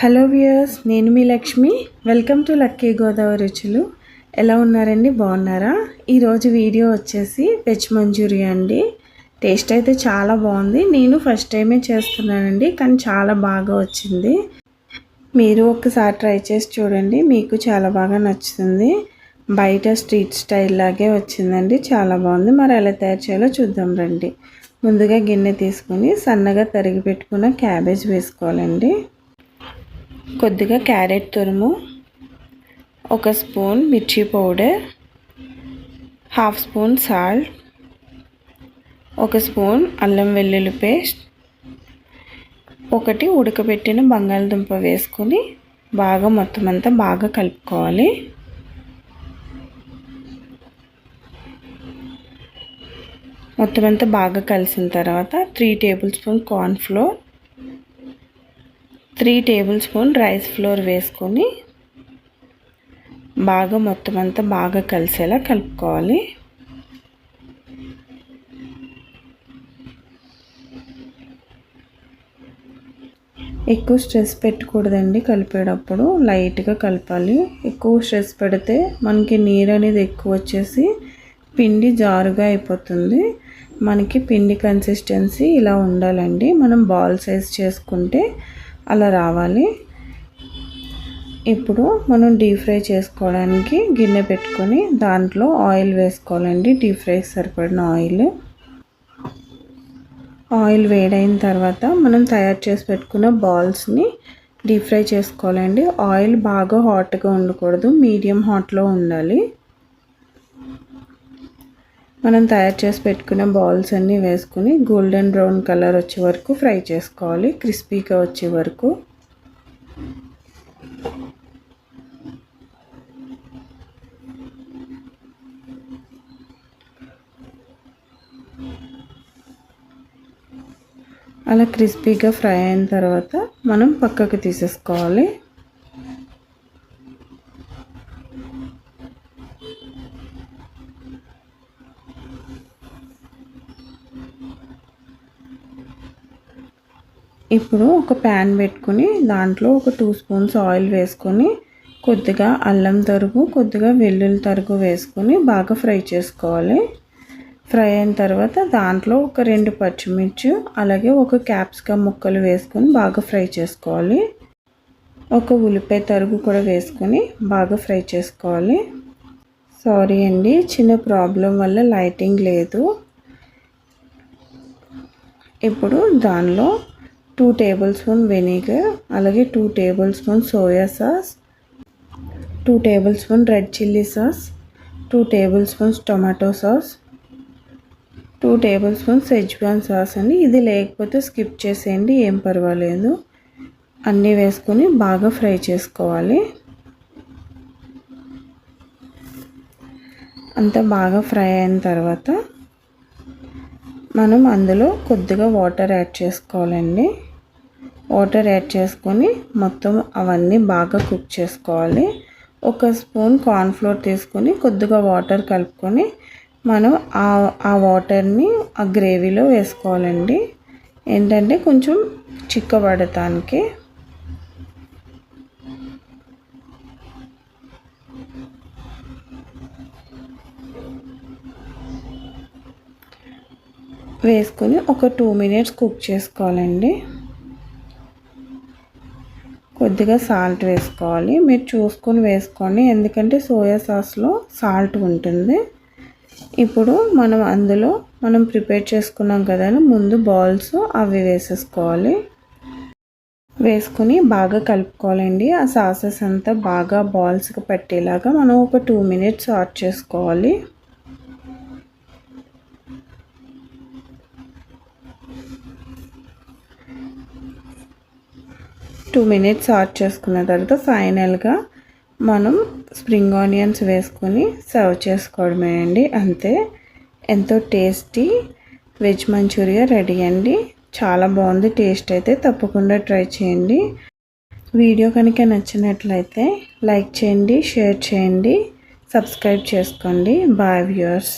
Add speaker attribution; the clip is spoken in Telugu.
Speaker 1: హలో వ్యూయర్స్, నేను మీ Lakshmi. Welcome to lucky Godavari రుచులు. ఎలా ఉన్నారండి? బాగున్నారా? ఈరోజు వీడియో వచ్చేసి వెజ్ మంచూరియా అండి. టేస్ట్ అయితే చాలా బాగుంది. నేను ఫస్ట్ టైమే చేస్తున్నానండి, కానీ చాలా బాగా వచ్చింది. మీరు ఒక్కసారి ట్రై చేసి చూడండి, మీకు చాలా బాగా నచ్చుతుంది. బయట స్ట్రీట్ స్టైల్ లాగే వచ్చిందండి, చాలా బాగుంది. మరి ఎలా తయారు చేయాలో చూద్దాం రండి. ముందుగా గిన్నె తీసుకుని సన్నగా తరిగి పెట్టుకున్న క్యాబేజ్ వేసుకోవాలండి. కొద్దిగా క్యారెట్ తురుము, ఒక స్పూన్ మిర్చి పౌడర్, హాఫ్ స్పూన్ సాల్ట్, ఒక స్పూన్ అల్లం వెల్లుల్లి పేస్ట్, ఒకటి ఉడకబెట్టిన బంగాళదుంప వేసుకొని బాగా మొత్తం అంతా బాగా కలుపుకోవాలి. మొత్తం అంతా బాగా కలిసిన తర్వాత 3 table spoon cornflour, 3 table spoon rice flour వేసుకొని బాగా మొత్తం అంతా బాగా కలిసేలా కలుపుకోవాలి. ఎక్కువ స్ట్రెస్ పెట్టకూడదండి, కలిపేటప్పుడు లైట్గా కలపాలి. ఎక్కువ స్ట్రెస్ పెడితే మనకి నీరు అనేది ఎక్కువ వచ్చేసి పిండి జారుగా అయిపోతుంది. మనకి పిండి కన్సిస్టెన్సీ ఇలా ఉండాలండి. మనం బాల్ సైజ్ చేసుకుంటే అలా రావాలి. ఇప్పుడు మనం డీప్ ఫ్రై చేసుకోవడానికి గిన్నె పెట్టుకొని దాంట్లో ఆయిల్ వేసుకోవాలండి. డీప్ ఫ్రైకి సరిపడిన ఆయిల్ వేడైన తర్వాత మనం తయారు చేసి పెట్టుకున్న బాల్స్ని డీప్ ఫ్రై చేసుకోవాలండి. ఆయిల్ బాగా హాట్గా ఉండకూడదు, మీడియం హాట్లో ఉండాలి. మనం తయారు చేసి పెట్టుకున్న బాల్స్ అన్నీ వేసుకుని గోల్డెన్ బ్రౌన్ కలర్ వచ్చే వరకు ఫ్రై చేసుకోవాలి, క్రిస్పీగా వచ్చే వరకు. అలా క్రిస్పీగా ఫ్రై అయిన తర్వాత మనం పక్కకు తీసేసుకోవాలి. ఇప్పుడు ఒక ప్యాన్ పెట్టుకుని దాంట్లో ఒక 2 స్పూన్స్ ఆయిల్ వేసుకొని కొద్దిగా అల్లం తరుగు, కొద్దిగా వెల్లుల్లి తరుగు వేసుకొని బాగా ఫ్రై చేసుకోవాలి. ఫ్రై అయిన తర్వాత దాంట్లో ఒక 2 పచ్చిమిర్చి, అలాగే ఒక క్యాప్సికమ్ ముక్కలు వేసుకొని బాగా ఫ్రై చేసుకోవాలి. ఒక ఉల్లిపాయ తరుగు కూడా వేసుకొని బాగా ఫ్రై చేసుకోవాలి. సారీ అండి, చిన్న ప్రాబ్లం వల్ల లైటింగ్ లేదు. ఇప్పుడు దానిలో 2 టేబుల్ స్పూన్ వెనిగర్, అలాగే 2 table spoon soya sauce, 2 table spoon red chilli sauce, 2 table spoons tomato sauce, 2 table spoon Schezwan sauce అండి. ఇది లేకపోతే స్కిప్ చేసేయండి, ఏం పర్వాలేదు. అన్నీ వేసుకొని బాగా ఫ్రై చేసుకోవాలి. అంతా బాగా ఫ్రై అయిన తర్వాత మనం అందులో కొద్దిగా వాటర్ యాడ్ చేసుకోవాలండి. వాటర్ యాడ్ చేసుకొని మొత్తం అవన్నీ బాగా కుక్ చేసుకోవాలి. ఒక స్పూన్ కార్న్ఫ్లోర్ తీసుకొని కొద్దిగా వాటర్ కలుపుకొని మనం ఆ వాటర్ని ఆ గ్రేవీలో వేసుకోవాలండి. ఏంటంటే కొంచెం చిక్కబడటానికి. వేసుకొని ఒక 2 మినిట్స్ కుక్ చేసుకోవాలండి. కొద్దిగా సాల్ట్ వేసుకోవాలి, మీరు చూసుకొని వేసుకోండి, ఎందుకంటే సోయా సాస్లో సాల్ట్ ఉంటుంది. ఇప్పుడు మనం ప్రిపేర్ చేసుకున్నాం కదా ముందు బాల్స్, అవి వేసేసుకోవాలి. వేసుకొని బాగా కలుపుకోవాలండి. ఆ సాసెస్ అంతా బాగా బాల్స్కి పట్టేలాగా మనం ఒక 2 మినిట్స్ ఆట్ చేసుకోవాలి. 2 మినిట్స్ ఆట్ చేసుకున్న తర్వాత ఫైనల్గా మనం స్ప్రింగ్ ఆనియన్స్ వేసుకొని సర్వ్ చేసుకోవడమే అండి, అంతే. ఎంతో టేస్టీ వెజ్ మంచూరియా రెడీ అండి. చాలా బాగుంది. టేస్ట్ అయితే తప్పకుండా ట్రై చేయండి. వీడియో కనుక నచ్చినట్లయితే లైక్ చేయండి, షేర్ చేయండి, సబ్స్క్రైబ్ చేసుకోండి. Bye viewers.